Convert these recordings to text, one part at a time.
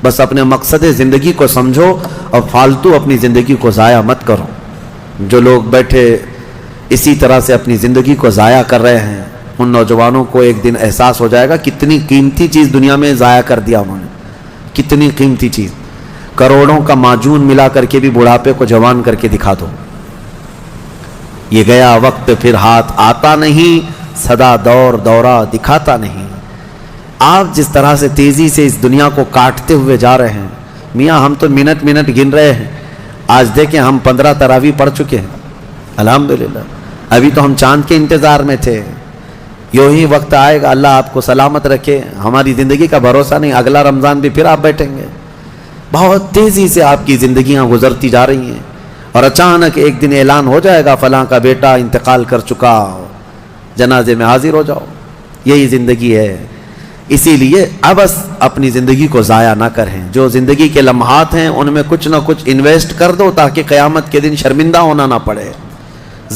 بس اپنے مقصد زندگی کو سمجھو اور فالتو اپنی زندگی کو ضائع مت کرو۔ جو لوگ بیٹھے اسی طرح سے اپنی زندگی کو ضائع کر رہے ہیں، ان نوجوانوں کو ایک دن احساس ہو جائے گا کتنی قیمتی چیز دنیا میں ضائع کر دیا انہوں نے، کتنی قیمتی چیز۔ کروڑوں کا معجون ملا کر کے بھی بڑھاپے کو جوان کر کے دکھا دو۔ یہ گیا وقت پھر ہاتھ آتا نہیں، سدا دور دورہ دکھاتا نہیں۔ آپ جس طرح سے تیزی سے اس دنیا کو کاٹتے ہوئے جا رہے ہیں، میاں ہم تو منٹ منٹ گن رہے ہیں۔ آج دیکھیں ہم 15 تراویح پڑھ چکے ہیں الحمدللہ، ابھی تو ہم چاند کے انتظار میں تھے۔ یوں ہی وقت آئے گا، اللہ آپ کو سلامت رکھے، ہماری زندگی کا بھروسہ نہیں، اگلا رمضان بھی پھر آپ بیٹھیں گے۔ بہت تیزی سے آپ کی زندگیاں گزرتی جا رہی ہیں، اور اچانک ایک دن اعلان ہو جائے گا فلاں کا بیٹا انتقال کر چکا، جنازے میں حاضر ہو جاؤ۔ یہی زندگی ہے۔ اسی لیے ابس اپنی زندگی کو ضائع نہ کریں۔ جو زندگی کے لمحات ہیں ان میں کچھ نہ کچھ انویسٹ کر دو، تاکہ قیامت کے دن شرمندہ ہونا نہ پڑے،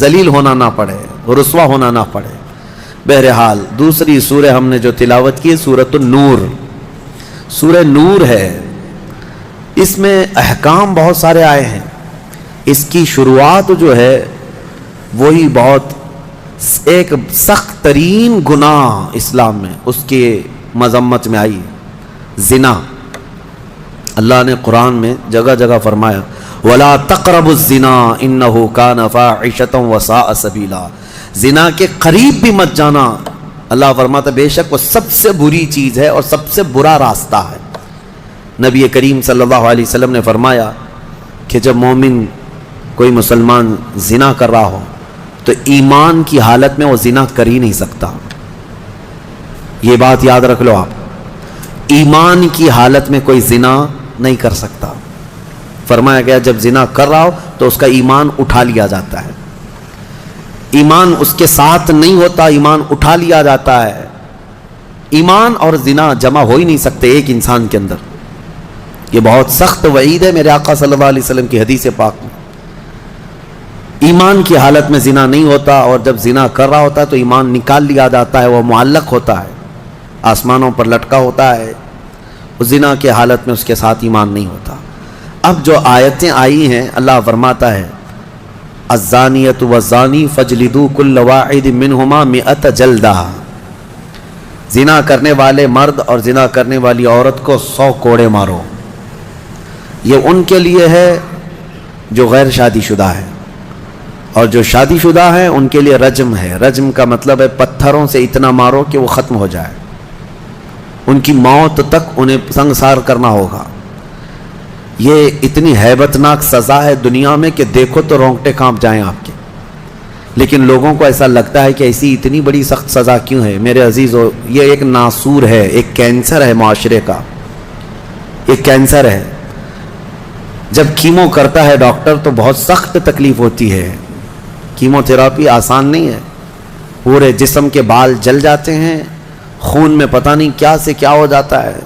ذلیل ہونا نہ پڑے، رسوا ہونا نہ پڑے۔ بہرحال دوسری سورہ ہم نے جو تلاوت کی سورۃ النور، سورہ نور ہے، اس میں احکام بہت سارے آئے ہیں۔ اس کی شروعات جو ہے وہی بہت ایک سخت ترین گناہ اسلام میں اس کے مذمت میں آئی، زنا۔ اللہ نے قرآن میں جگہ جگہ فرمایا وَلَا تَقْرَبُوا الزِّنَا إِنَّهُ كَانَ فَاحِشَةً وَسَاءَ سَبِيلًا، زنا کے قریب بھی مت جانا۔ اللہ فرماتا بے شک وہ سب سے بری چیز ہے اور سب سے برا راستہ ہے۔ نبی کریم صلی اللہ علیہ وسلم نے فرمایا کہ جب مومن کوئی مسلمان زنا کر رہا ہو تو ایمان کی حالت میں وہ زنا کر ہی نہیں سکتا۔ یہ بات یاد رکھ لو آپ، ایمان کی حالت میں کوئی زنا نہیں کر سکتا۔ فرمایا گیا جب زنا کر رہا ہو تو اس کا ایمان اٹھا لیا جاتا ہے، ایمان اس کے ساتھ نہیں ہوتا، ایمان اٹھا لیا جاتا ہے۔ ایمان اور زنا جمع ہو ہی نہیں سکتے ایک انسان کے اندر۔ یہ بہت سخت وعید ہے میرے آقا صلی اللہ علیہ وسلم کی حدیث پاک میں۔ ایمان کی حالت میں زنا نہیں ہوتا، اور جب زنا کر رہا ہوتا ہے تو ایمان نکال لیا جاتا ہے، وہ معلق ہوتا ہے، آسمانوں پر لٹکا ہوتا ہے۔ اس زنا کی حالت میں اس کے ساتھ ایمان نہیں ہوتا۔ اب جو آیتیں آئی ہیں اللہ فرماتا ہے الزانیۃ والزانی فاجلدوا کل واحد منہما 100 جلدہ، زنا کرنے والے مرد اور زنا کرنے والی عورت کو 100 کوڑے مارو۔ یہ ان کے لیے ہے جو غیر شادی شدہ ہے، اور جو شادی شدہ ہیں ان کے لیے رجم ہے۔ رجم کا مطلب ہے پتھروں سے اتنا مارو کہ وہ ختم ہو جائے، ان کی موت تک انہیں سنگسار کرنا ہوگا۔ یہ اتنی ہیبت ناک سزا ہے دنیا میں کہ دیکھو تو رونگٹے کانپ جائیں آپ کے، لیکن لوگوں کو ایسا لگتا ہے کہ ایسی اتنی بڑی سخت سزا کیوں ہے؟ میرے عزیزو، یہ ایک ناسور ہے، ایک کینسر ہے معاشرے کا، ایک کینسر ہے۔ جب کیمو کرتا ہے ڈاکٹر تو بہت سخت تکلیف ہوتی ہے، کیمو تھراپی آسان نہیں ہے، پورے جسم کے بال جل جاتے ہیں، خون میں پتہ نہیں کیا سے کیا ہو جاتا ہے۔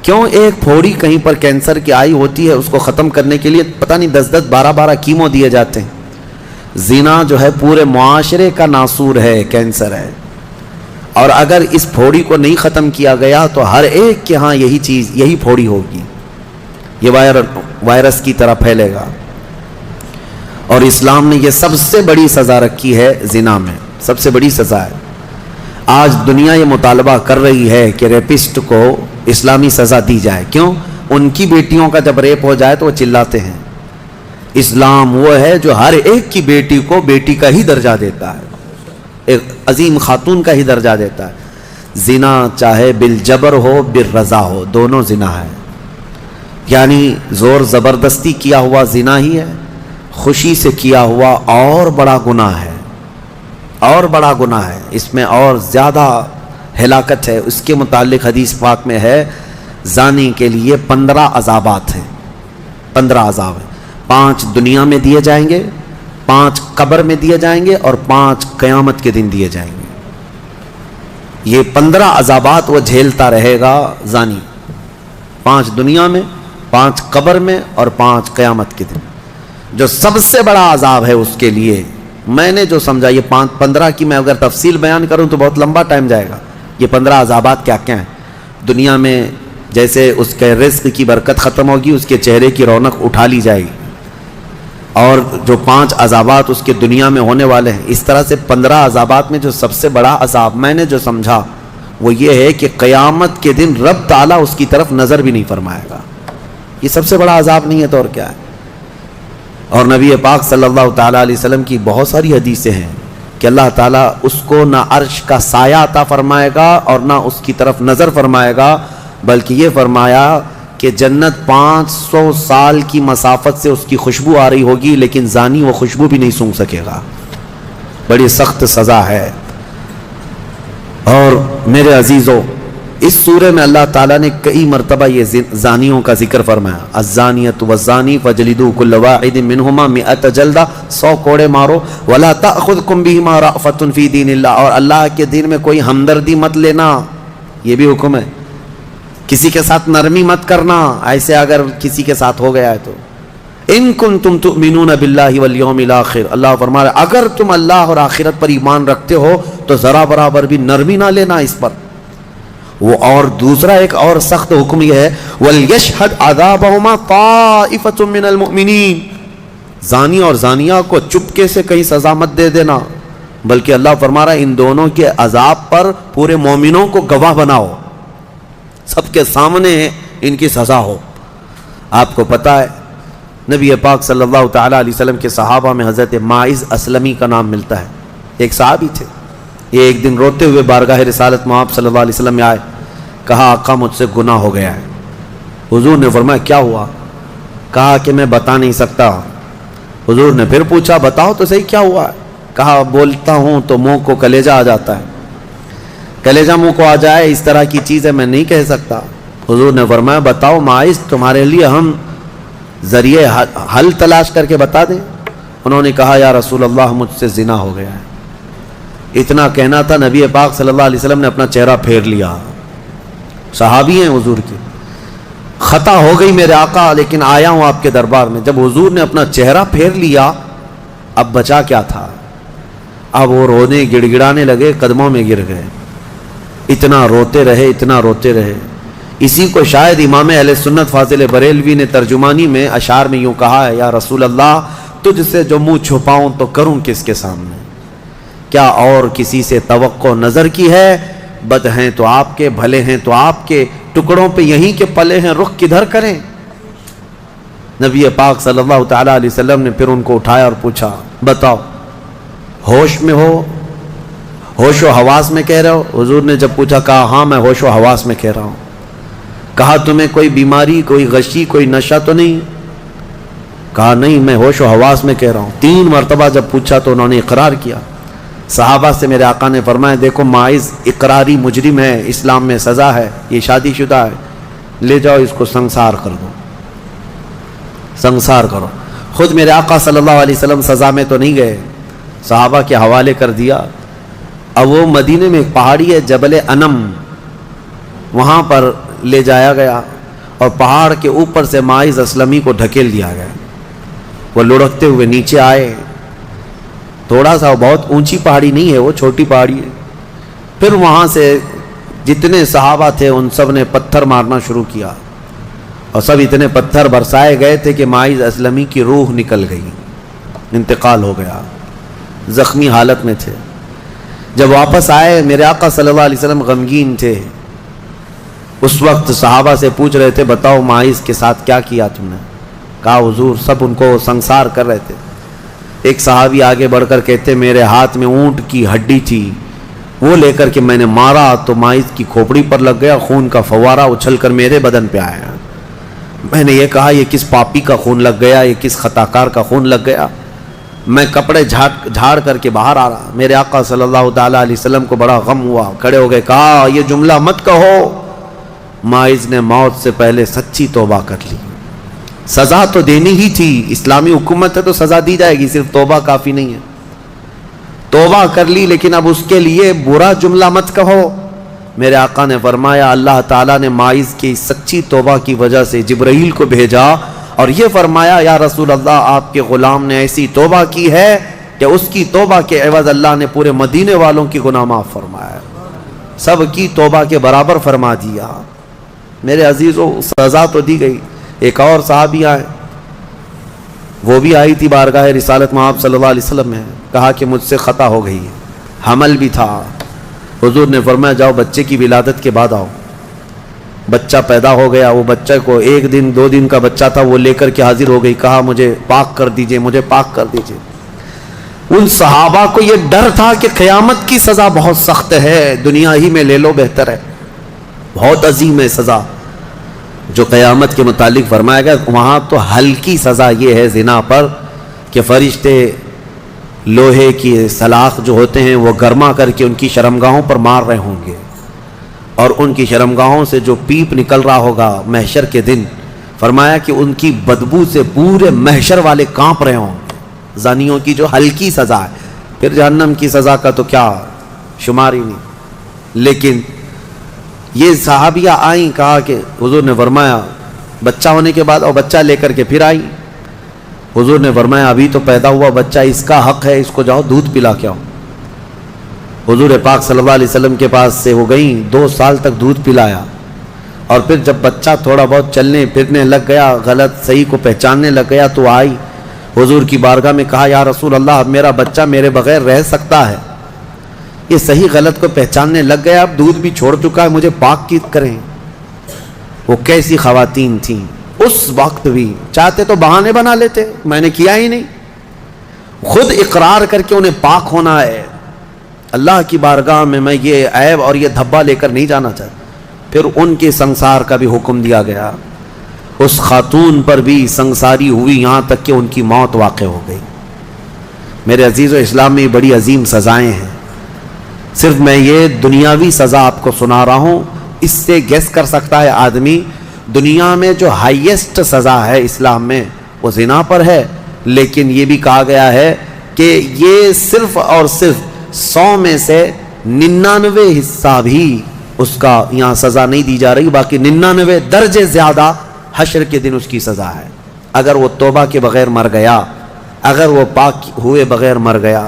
کیوں؟ ایک پھوڑی کہیں پر کینسر کی آئی ہوتی ہے، اس کو ختم کرنے کے لیے پتہ نہیں 10 12 کیمو دیے جاتے ہیں۔ زنا جو ہے پورے معاشرے کا ناسور ہے، کینسر ہے، اور اگر اس پھوڑی کو نہیں ختم کیا گیا تو ہر ایک کے ہاں یہی چیز، یہی پھوڑی ہوگی، یہ وائرس کی طرح پھیلے گا۔ اور اسلام نے یہ سب سے بڑی سزا رکھی ہے، زنا میں سب سے بڑی سزا ہے۔ آج دنیا یہ مطالبہ کر رہی ہے کہ ریپسٹ کو اسلامی سزا دی جائے۔ کیوں؟ ان کی بیٹیوں کا جب ریپ ہو جائے تو وہ چلاتے ہیں۔ اسلام وہ ہے جو ہر ایک کی بیٹی کو بیٹی کا ہی درجہ دیتا ہے، ایک عظیم خاتون کا ہی درجہ دیتا ہے۔ زنا چاہے بالجبر ہو بالرضا ہو، دونوں زنا ہے، یعنی زور زبردستی کیا ہوا زنا ہی ہے، خوشی سے کیا ہوا اور بڑا گناہ ہے، اور بڑا گناہ ہے، اس میں اور زیادہ ہلاکت ہے۔ اس کے متعلق حدیث پاک میں ہے زانی کے لیے 15 عذابات ہیں، 15 عذاب ہیں۔ 5 دنیا میں دیے جائیں گے، 5 قبر میں دیے جائیں گے، اور 5 قیامت کے دن دیے جائیں گے۔ یہ 15 عذابات وہ جھیلتا رہے گا زانی، 5 دنیا میں، 5 قبر میں، اور 5 قیامت کے دن۔ جو سب سے بڑا عذاب ہے اس کے لیے، میں نے جو سمجھا، یہ 15 کی میں اگر تفصیل بیان کروں تو بہت لمبا ٹائم جائے گا۔ یہ 15 عذابات کیا کیا ہیں؟ دنیا میں جیسے اس کے رزق کی برکت ختم ہوگی، اس کے چہرے کی رونق اٹھا لی جائے گی، اور جو 5 عذابات اس کے دنیا میں ہونے والے ہیں، اس طرح سے 15 عذابات میں جو سب سے بڑا عذاب میں نے جو سمجھا وہ یہ ہے کہ قیامت کے دن رب تعالیٰ اس کی طرف نظر بھی نہیں فرمائے گا۔ یہ سب سے بڑا عذاب نہیں ہے تو اور کیا ہے؟ اور نبی پاک صلی اللہ تعالیٰ علیہ وسلم کی بہت ساری حدیثیں ہیں کہ اللہ تعالیٰ اس کو نہ عرش کا سایہ عطا فرمائے گا اور نہ اس کی طرف نظر فرمائے گا، بلکہ یہ فرمایا کہ جنت 500 سال کی مسافت سے اس کی خوشبو آ رہی ہوگی، لیکن زانی وہ خوشبو بھی نہیں سونگھ سکے گا۔ بڑی سخت سزا ہے۔ اور میرے عزیزو، اس سورہ میں اللہ تعالیٰ نے کئی مرتبہ یہ زانیوں کا ذکر فرمایا، الزانیۃ والزانی فجلدوا کل واحد منہما 100 جلدہ، 100 کوڑے مارو، ولا تأخذکم بہما رأفۃ فی دین اللہ، اور اللہ کے دین میں کوئی ہمدردی مت لینا، یہ بھی حکم ہے۔ کسی کے ساتھ نرمی مت کرنا، ایسے اگر کسی کے ساتھ ہو گیا ہے تو ان کنتم تؤمنون باللہ والیوم الاخر، اللہ فرما رہا ہے اگر تم اللہ اور آخرت پر ایمان رکھتے ہو تو ذرا برابر بھی نرمی نہ لینا اس پر۔ وہ اور دوسرا ایک اور سخت حکم یہ ہے وَلْيَشْهَدْ عَذَابَهُمَا طَائِفَةٌ مِّنَ الْمُؤْمِنِينَ، زانی اور زانیہ کو چپکے سے کہیں سزا مت دے دینا، بلکہ اللہ فرما رہا ہے ان دونوں کے عذاب پر پورے مومنوں کو گواہ بناؤ، سب کے سامنے ان کی سزا ہو۔ آپ کو پتہ ہے نبی پاک صلی اللہ تعالیٰ علیہ وسلم کے صحابہ میں حضرت ماعز اسلمی کا نام ملتا ہے، ایک صحابی تھے۔ یہ ایک دن روتے ہوئے بارگاہ رسالت میں آپ صلی اللہ علیہ وسلم میں آئے، کہا آقا مجھ سے گناہ ہو گیا ہے۔ حضور نے فرمایا کیا ہوا؟ کہا کہ میں بتا نہیں سکتا۔ حضور نے پھر پوچھا بتاؤ تو صحیح کیا ہوا ہے؟ کہا بولتا ہوں تو منہ کو کلیجہ آ جاتا ہے، کلیجہ منہ کو آ جائے اس طرح کی چیز ہے میں نہیں کہہ سکتا۔ حضور نے فرمایا بتاؤ ماعز تمہارے لیے ہم ذریعے حل تلاش کر کے بتا دیں؟ انہوں نے کہا یا رسول اللہ مجھ سے زنا ہو گیا ہے۔ اتنا کہنا تھا نبی پاک صلی اللہ علیہ وسلم نے اپنا چہرہ پھیر لیا، صحابی ہیں حضور کے، خطا ہو گئی میرے آقا لیکن آیا ہوں آپ کے دربار میں۔ جب حضور نے اپنا چہرہ پھیر لیا اب بچا کیا تھا؟ اب وہ رونے گڑ گڑانے لگے، قدموں میں گر گئے، اتنا روتے رہے اتنا روتے رہے۔ اسی کو شاید امام اہل سنت فاضل بریلوی نے ترجمانی میں اشعار میں یوں کہا ہے یا رسول اللہ تجھ سے جو منہ چھپاؤں تو کروں کس کے سامنے، کیا اور کسی سے توقع نظر کی ہے؟ بد ہیں تو آپ کے، بھلے ہیں تو آپ کے، ٹکڑوں پہ یہیں کے پلے ہیں رخ کدھر کریں؟ نبی پاک صلی اللہ تعالیٰ علیہ وسلم نے پھر ان کو اٹھایا اور پوچھا بتاؤ ہوش میں ہو، ہوش و حواس میں کہہ رہے ہو؟ حضور نے جب پوچھا کہا ہاں میں ہوش و حواس میں کہہ رہا ہوں۔ کہا تمہیں کوئی بیماری، کوئی غشی، کوئی نشہ تو نہیں؟ کہا نہیں میں ہوش و حواس میں کہہ رہا ہوں۔ 3 مرتبہ جب پوچھا تو انہوں نے اقرار کیا۔ صحابہ سے میرے آقا نے فرمایا دیکھو ماعز اقراری مجرم ہے، اسلام میں سزا ہے، یہ شادی شدہ ہے، لے جاؤ اس کو سنسار کر دو، سنسار کرو۔ خود میرے آقا صلی اللہ علیہ وسلم سزا میں تو نہیں گئے، صحابہ کے حوالے کر دیا۔ اب وہ مدینے میں ایک پہاڑی ہے جبل انم، وہاں پر لے جایا گیا اور پہاڑ کے اوپر سے ماعز اسلمی کو ڈھکیل دیا گیا۔ وہ لڑکتے ہوئے نیچے آئے، تھوڑا سا بہت اونچی پہاڑی نہیں ہے، وہ چھوٹی پہاڑی ہے۔ پھر وہاں سے جتنے صحابہ تھے ان سب نے پتھر مارنا شروع کیا اور سب اتنے پتھر برسائے گئے تھے کہ ماعز اسلمی کی روح نکل گئی، انتقال ہو گیا، زخمی حالت میں تھے۔ جب واپس آئے میرے آقا صلی اللہ علیہ وسلم غمگین تھے۔ اس وقت صحابہ سے پوچھ رہے تھے بتاؤ ماعز کے ساتھ کیا کیا تم نے؟ کہا حضور سب ان کو سنسار کر رہے تھے۔ ایک صحابی آگے بڑھ کر کہتے میرے ہاتھ میں اونٹ کی ہڈی تھی، وہ لے کر کے میں نے مارا تو ماعز کی کھوپڑی پر لگ گیا، خون کا فوارہ اچھل کر میرے بدن پہ آیا۔ میں نے یہ کہا یہ کس پاپی کا خون لگ گیا، یہ کس خطاکار کا خون لگ گیا؟ میں کپڑے جھاڑ کر کے باہر آ رہا، میرے آقا صلی اللہ تعالیٰ علیہ وسلم کو بڑا غم ہوا، کھڑے ہو گئے، کہا یہ جملہ مت کہو، ماعز نے موت سے پہلے سچی توبہ کر لی، سزا تو دینی ہی تھی، اسلامی حکومت ہے تو سزا دی جائے گی، صرف توبہ کافی نہیں ہے، توبہ کر لی لیکن اب اس کے لیے برا جملہ مت کہو۔ میرے آقا نے فرمایا اللہ تعالیٰ نے ماعز کی سچی توبہ کی وجہ سے جبرائیل کو بھیجا اور یہ فرمایا یا رسول اللہ آپ کے غلام نے ایسی توبہ کی ہے کہ اس کی توبہ کے عوض اللہ نے پورے مدینے والوں کی گناہ معاف فرمایا، سب کی توبہ کے برابر فرما دیا۔ میرے عزیزوں سزا تو دی گئی. ایک اور صحابی آئے, وہ بھی آئی تھی بارگاہ رسالت محمد صلی اللہ علیہ وسلم میں, کہا کہ مجھ سے خطا ہو گئی ہے, حمل بھی تھا. حضور نے فرمایا جاؤ بچے کی ولادت کے بعد آؤ. بچہ پیدا ہو گیا, وہ بچہ کو 1 دن 2 دن کا بچہ تھا, وہ لے کر کے حاضر ہو گئی, کہا مجھے پاک کر دیجئے, مجھے پاک کر دیجئے. ان صحابہ کو یہ ڈر تھا کہ قیامت کی سزا بہت سخت ہے, دنیا ہی میں لے لو بہتر ہے, بہت عظیم ہے سزا جو قیامت کے متعلق فرمایا گیا. وہاں تو ہلکی سزا یہ ہے زنا پر کہ فرشتے لوہے کی سلاخ جو ہوتے ہیں وہ گرما کر کے ان کی شرمگاہوں پر مار رہے ہوں گے, اور ان کی شرمگاہوں سے جو پیپ نکل رہا ہوگا محشر کے دن, فرمایا کہ ان کی بدبو سے پورے محشر والے کانپ رہے ہوں گے. زانیوں کی جو ہلکی سزا ہے, پھر جہنم کی سزا کا تو کیا شمار ہی نہیں. لیکن یہ صحابیہ آئیں, کہا کہ حضور نے فرمایا بچہ ہونے کے بعد, اور بچہ لے کر کے پھر آئیں. حضور نے فرمایا ابھی تو پیدا ہوا بچہ, اس کا حق ہے, اس کو جاؤ دودھ پلا کے آؤ. حضور پاک صلی اللہ علیہ وسلم کے پاس سے وہ گئیں, 2 سال تک دودھ پلایا, اور پھر جب بچہ تھوڑا بہت چلنے پھرنے لگ گیا, غلط صحیح کو پہچاننے لگ گیا, تو آئی حضور کی بارگاہ میں, کہا یا رسول اللہ اب میرا بچہ میرے بغیر رہ سکتا ہے, یہ صحیح غلط کو پہچاننے لگ گیا, اب دودھ بھی چھوڑ چکا ہے, مجھے پاک کی کریں. وہ کیسی خواتین تھیں اس وقت بھی, چاہتے تو بہانے بنا لیتے, میں نے کیا ہی نہیں, خود اقرار کر کے انہیں پاک ہونا ہے. اللہ کی بارگاہ میں یہ عیب اور یہ دھبا لے کر نہیں جانا چاہتا. پھر ان کے سنسار کا بھی حکم دیا گیا, اس خاتون پر بھی سنساری ہوئی, یہاں تک کہ ان کی موت واقع ہو گئی. میرے عزیزو, اسلام میں بڑی عظیم سزائیں ہیں. صرف میں یہ دنیاوی سزا آپ کو سنا رہا ہوں, اس سے گیس کر سکتا ہے آدمی دنیا میں جو ہائیسٹ سزا ہے اسلام میں وہ زنا پر ہے. لیکن یہ بھی کہا گیا ہے کہ یہ صرف اور صرف 100 میں سے 99 حصہ بھی اس کا یہاں سزا نہیں دی جا رہی, باقی 99 درجے زیادہ حشر کے دن اس کی سزا ہے. اگر وہ توبہ کے بغیر مر گیا, اگر وہ پاک ہوئے بغیر مر گیا,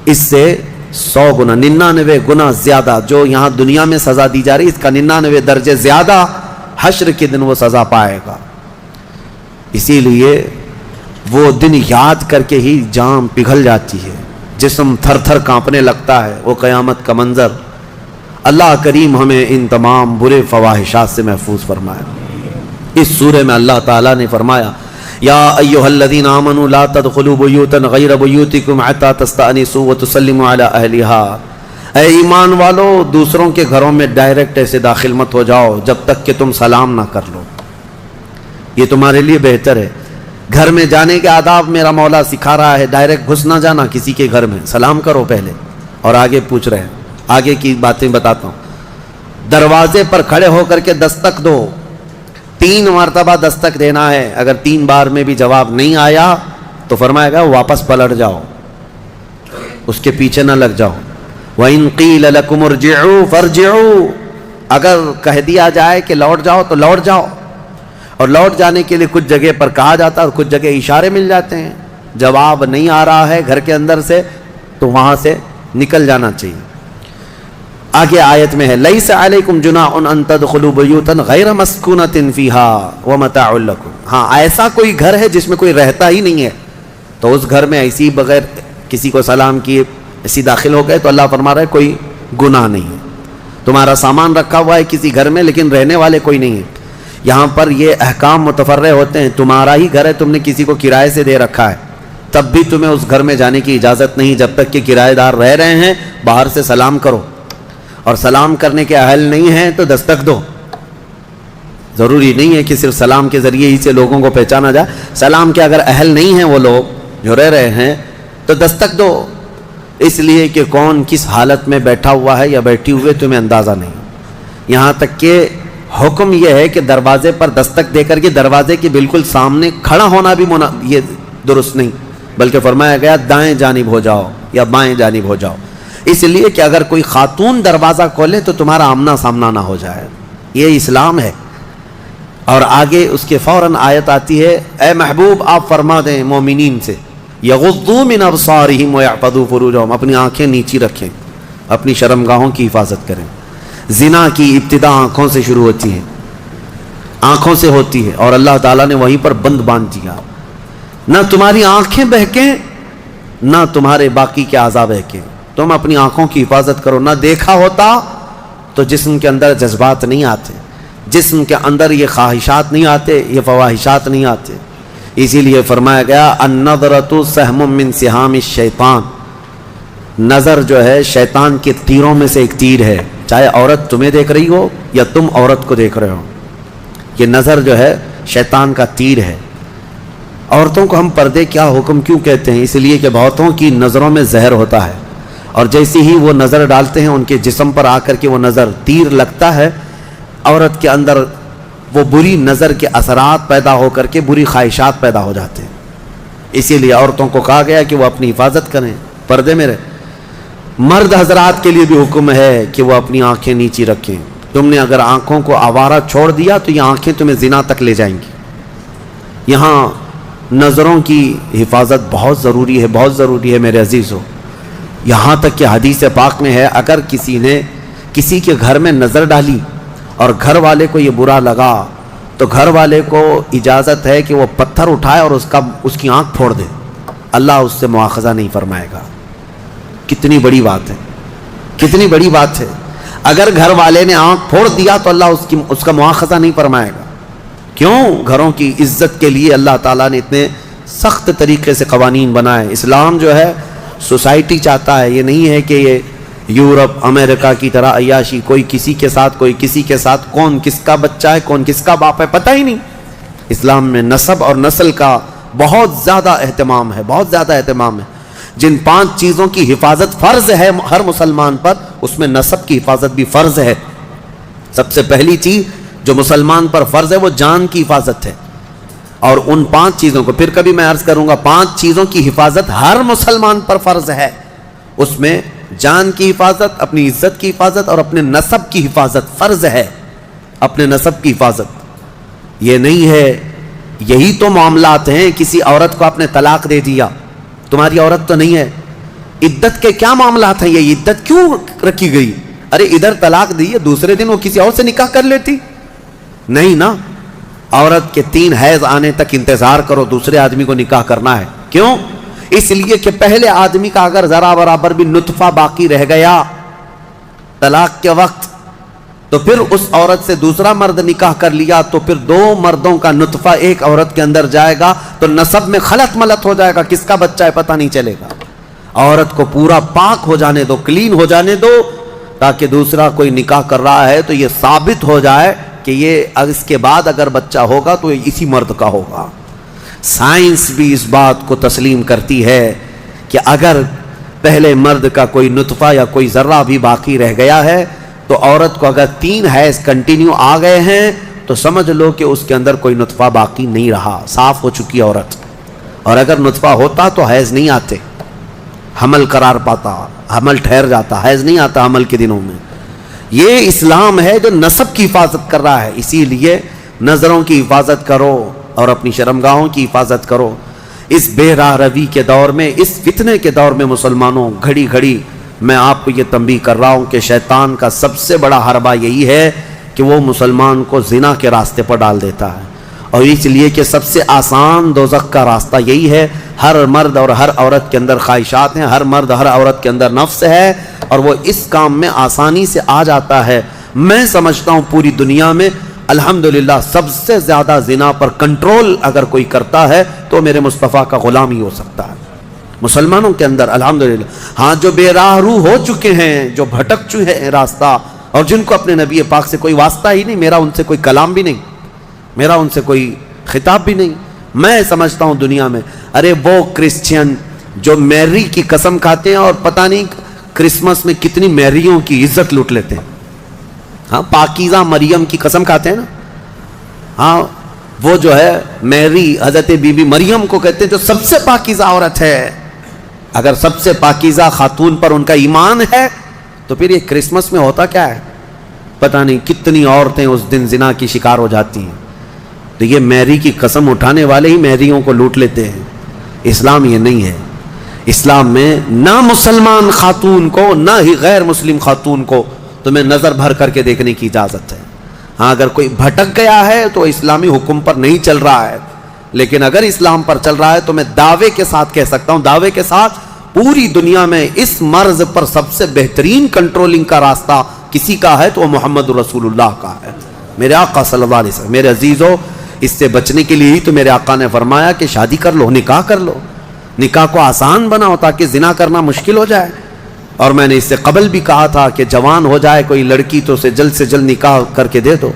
اس سے 100 گنا 99 گنا زیادہ جو یہاں دنیا میں سزا دی جا رہی, اس کا 99 درجے زیادہ حشر کے دن وہ سزا پائے گا. اسی لیے وہ دن یاد کر کے ہی جان پگھل جاتی ہے, جسم تھر تھر کانپنے لگتا ہے. وہ قیامت کا منظر, اللہ کریم ہمیں ان تمام برے فواحشات سے محفوظ فرمائے. اس سورہ میں اللہ تعالیٰ نے فرمایا یا ایھا الذین آمنوا لا تدخلوا بیوتا غیر بیوتکم حتی تستأنسوا وتسلموا علی اہلہا. اے ایمان والو, دوسروں کے گھروں میں ڈائریکٹ ایسے داخل مت ہو جاؤ جب تک کہ تم سلام نہ کر لو, یہ تمہارے لیے بہتر ہے. گھر میں جانے کے آداب میرا مولا سکھا رہا ہے, ڈائریکٹ گھس نہ جانا کسی کے گھر میں, سلام کرو پہلے, اور آگے پوچھ رہے ہیں, آگے کی باتیں بتاتا ہوں. دروازے پر کھڑے ہو کر کے دستک دو, 3 مرتبہ دستک دینا ہے. اگر 3 بار میں بھی جواب نہیں آیا تو فرمائے گا واپس پلٹ جاؤ, اس کے پیچھے نہ لگ جاؤ. وَإِن قِيلَ لَكُمُ ارْجِعُوا فَارْجِعُوا, اگر کہہ دیا جائے کہ لوٹ جاؤ تو لوٹ جاؤ. اور لوٹ جانے کے لیے کچھ جگہ پر کہا جاتا ہے اور کچھ جگہ اشارے مل جاتے ہیں. جواب نہیں آ رہا ہے گھر کے اندر سے تو وہاں سے نکل جانا چاہیے. آگے آیت میں ہے لیس علیکم جناح ان تدخلوا بیوتا غیر مسکونۃ فیہا ومتاع لکم. ہاں, ایسا کوئی گھر ہے جس میں کوئی رہتا ہی نہیں ہے تو اس گھر میں ایسی بغیر کسی کو سلام کیے ایسی داخل ہو گئے تو اللہ فرما رہا ہے کوئی گناہ نہیں ہے. تمہارا سامان رکھا ہوا ہے کسی گھر میں لیکن رہنے والے کوئی نہیں ہے. یہاں پر یہ احکام متفرع ہوتے ہیں. تمہارا ہی گھر ہے, تم نے کسی کو کرائے سے دے رکھا ہے, تب بھی تمہیں اس گھر میں جانے کی اجازت نہیں جب تک کہ کرایہ دار رہ رہے ہیں. باہر سے سلام کرو, اور سلام کرنے کے اہل نہیں ہیں تو دستک دو. ضروری نہیں ہے کہ صرف سلام کے ذریعے ہی سے لوگوں کو پہچانا جائے. سلام کے اگر اہل نہیں ہیں وہ لوگ جو رہ رہے ہیں تو دستک دو, اس لیے کہ کون کس حالت میں بیٹھا ہوا ہے یا بیٹھی ہوئے تمہیں اندازہ نہیں. یہاں تک کہ حکم یہ ہے کہ دروازے پر دستک دے کر کے دروازے کے بالکل سامنے کھڑا ہونا بھی یہ درست نہیں, بلکہ فرمایا گیا دائیں جانب ہو جاؤ یا بائیں جانب ہو جاؤ, اس لیے کہ اگر کوئی خاتون دروازہ کھولے تو تمہارا آمنا سامنا نہ ہو جائے. یہ اسلام ہے. اور آگے اس کے فوراً آیت آتی ہے اے محبوب آپ فرما دیں مومنین سے یغضوا من ابصارہم ویحفظوا فروجہم, اپنی آنکھیں نیچی رکھیں, اپنی شرمگاہوں کی حفاظت کریں. زنا کی ابتدا آنکھوں سے شروع ہوتی ہے، آنکھوں سے ہوتی ہے، اور اللہ تعالیٰ نے وہیں پر بند باندھ دیا. نہ تمہاری آنکھیں بہکیں نہ تمہارے باقی کے اعضاء بہکیں. تم اپنی آنکھوں کی حفاظت کرو. نہ دیکھا ہوتا تو جسم کے اندر جذبات نہیں آتے، جسم کے اندر یہ خواہشات نہیں آتے، یہ فواہشات نہیں آتے. اسی لیے فرمایا گیا النظرۃ سہم من سہام الشیطان، نظر جو ہے شیطان کے تیروں میں سے ایک تیر ہے. چاہے عورت تمہیں دیکھ رہی ہو یا تم عورت کو دیکھ رہے ہو، یہ نظر جو ہے شیطان کا تیر ہے. عورتوں کو ہم پردے کیا حکم کیوں کہتے ہیں؟ اس لیے کہ بہتوں کی نظروں میں زہر ہوتا ہے، اور جیسے ہی وہ نظر ڈالتے ہیں ان کے جسم پر آ کر کے وہ نظر تیر لگتا ہے، عورت کے اندر وہ بری نظر کے اثرات پیدا ہو کر کے بری خواہشات پیدا ہو جاتے ہیں. اسی لیے عورتوں کو کہا گیا کہ وہ اپنی حفاظت کریں، پردے میں رہیں. مرد حضرات کے لیے بھی حکم ہے کہ وہ اپنی آنکھیں نیچی رکھیں. تم نے اگر آنکھوں کو آوارہ چھوڑ دیا تو یہ آنکھیں تمہیں زنا تک لے جائیں گی. یہاں نظروں کی حفاظت بہت ضروری ہے، بہت ضروری ہے میرے عزیزو. یہاں تک کہ حدیث پاک میں ہے اگر کسی نے کسی کے گھر میں نظر ڈالی اور گھر والے کو یہ برا لگا تو گھر والے کو اجازت ہے کہ وہ پتھر اٹھائے اور اس کی آنکھ پھوڑ دے، اللہ اس سے مواخذہ نہیں فرمائے گا. کتنی بڑی بات ہے، کتنی بڑی بات ہے. اگر گھر والے نے آنکھ پھوڑ دیا تو اللہ اس کا مواخذہ نہیں فرمائے گا. کیوں؟ گھروں کی عزت کے لیے اللہ تعالیٰ نے اتنے سخت طریقے سے قوانین بنائے. اسلام جو ہے سوسائٹی چاہتا ہے، یہ نہیں ہے کہ یہ یورپ امریکہ کی طرح عیاشی، کوئی کسی کے ساتھ کوئی کسی کے ساتھ، کون کس کا بچہ ہے کون کس کا باپ ہے پتہ ہی نہیں. اسلام میں نسب اور نسل کا بہت زیادہ اہتمام ہے، بہت زیادہ اہتمام ہے. جن 5 چیزوں کی حفاظت فرض ہے ہر مسلمان پر، اس میں نسب کی حفاظت بھی فرض ہے. سب سے پہلی چیز جو مسلمان پر فرض ہے وہ جان کی حفاظت ہے. اور ان 5 چیزوں کو پھر کبھی میں عرض کروں گا، 5 چیزوں کی حفاظت ہر مسلمان پر فرض ہے. اس میں جان کی حفاظت، اپنی عزت کی حفاظت اور اپنے نسب کی حفاظت فرض ہے. اپنے نسب کی حفاظت یہ نہیں ہے، یہی تو معاملات ہیں. کسی عورت کو آپ نے طلاق دے دیا، تمہاری عورت تو نہیں ہے. عدت کے کیا معاملات ہیں؟ یہ عدت کیوں رکھی گئی؟ ارے ادھر طلاق دی ہے، دوسرے دن وہ کسی اور سے نکاح کر لیتی. نہیں نا، عورت کے 3 حیض آنے تک انتظار کرو، دوسرے آدمی کو نکاح کرنا ہے. کیوں؟ اس لیے کہ پہلے آدمی کا اگر ذرا برابر بھی نطفہ باقی رہ گیا طلاق کے وقت، تو پھر اس عورت سے دوسرا مرد نکاح کر لیا تو پھر 2 مردوں کا نطفہ ایک عورت کے اندر جائے گا تو نسب میں خلط ملط ہو جائے گا، کس کا بچہ ہے پتہ نہیں چلے گا. عورت کو پورا پاک ہو جانے دو، کلین ہو جانے دو، تاکہ دوسرا کوئی نکاح کر رہا ہے تو یہ ثابت ہو جائے کہ یہ اس کے بعد اگر بچہ ہوگا تو یہ اسی مرد کا ہوگا. سائنس بھی اس بات کو تسلیم کرتی ہے کہ اگر پہلے مرد کا کوئی نطفہ یا کوئی ذرہ بھی باقی رہ گیا ہے تو عورت کو اگر 3 حیض کنٹینیو آ گئے ہیں تو سمجھ لو کہ اس کے اندر کوئی نطفہ باقی نہیں رہا، صاف ہو چکی عورت. اور اگر نطفہ ہوتا تو حیض نہیں آتے، حمل قرار پاتا، حمل ٹھہر جاتا، حیض نہیں آتا حمل کے دنوں میں. یہ اسلام ہے جو نسب کی حفاظت کر رہا ہے. اسی لیے نظروں کی حفاظت کرو اور اپنی شرمگاہوں کی حفاظت کرو. اس بے راہ روی کے دور میں، اس فتنے کے دور میں مسلمانوں، گھڑی گھڑی میں آپ کو یہ تنبیہ کر رہا ہوں کہ شیطان کا سب سے بڑا حربہ یہی ہے کہ وہ مسلمان کو زنا کے راستے پر ڈال دیتا ہے. اور اس لیے کہ سب سے آسان دوزخ کا راستہ یہی ہے. ہر مرد اور ہر عورت کے اندر خواہشات ہیں، ہر مرد ہر عورت کے اندر نفس ہے، اور وہ اس کام میں آسانی سے آ جاتا ہے. میں سمجھتا ہوں پوری دنیا میں الحمدللہ سب سے زیادہ زنا پر کنٹرول اگر کوئی کرتا ہے تو میرے مصطفیٰ کا غلام ہی ہو سکتا ہے مسلمانوں کے اندر الحمدللہ. ہاں جو بے راہ رو ہو چکے ہیں، جو بھٹک چکے ہیں راستہ، اور جن کو اپنے نبی پاک سے کوئی واسطہ ہی نہیں، میرا ان سے کوئی کلام بھی نہیں، میرا ان سے کوئی خطاب بھی نہیں. میں سمجھتا ہوں دنیا میں، ارے وہ کرسچین جو میری کی قسم کھاتے ہیں اور پتہ نہیں کرسمس میں کتنی میریوں کی عزت لوٹ لیتے ہیں. ہاں پاکیزہ مریم کی قسم کھاتے ہیں نا. ہاں وہ جو ہے میری حضرت بی بی مریم کو کہتے ہیں جو سب سے پاکیزہ عورت ہے. اگر سب سے پاکیزہ خاتون پر ان کا ایمان ہے تو پھر یہ کرسمس میں ہوتا کیا ہے؟ پتہ نہیں کتنی عورتیں اس دن زنا کی شکار ہو جاتی ہیں. تو یہ میری کی قسم اٹھانے والے ہی میریوں کو لوٹ لیتے ہیں. اسلام یہ نہیں ہے. اسلام میں نہ مسلمان خاتون کو نہ ہی غیر مسلم خاتون کو تمہیں نظر بھر کر کے دیکھنے کی اجازت ہے. ہاں اگر کوئی بھٹک گیا ہے تو اسلامی حکم پر نہیں چل رہا ہے، لیکن اگر اسلام پر چل رہا ہے تو میں دعوے کے ساتھ کہہ سکتا ہوں، دعوے کے ساتھ پوری دنیا میں اس مرض پر سب سے بہترین کنٹرولنگ کا راستہ کسی کا ہے تو وہ محمد رسول اللہ کا ہے، میرے آقا صلی اللہ علیہ وسلم. میرے عزیزو، اس سے بچنے کے لیے ہی تو میرے آقا نے فرمایا کہ شادی کر لو، نکاح کر لو، نکاح کو آسان بناؤ تاکہ زنا کرنا مشکل ہو جائے. اور میں نے اس سے قبل بھی کہا تھا کہ جوان ہو جائے کوئی لڑکی تو اسے جلد سے جلد نکاح کر کے دے دو.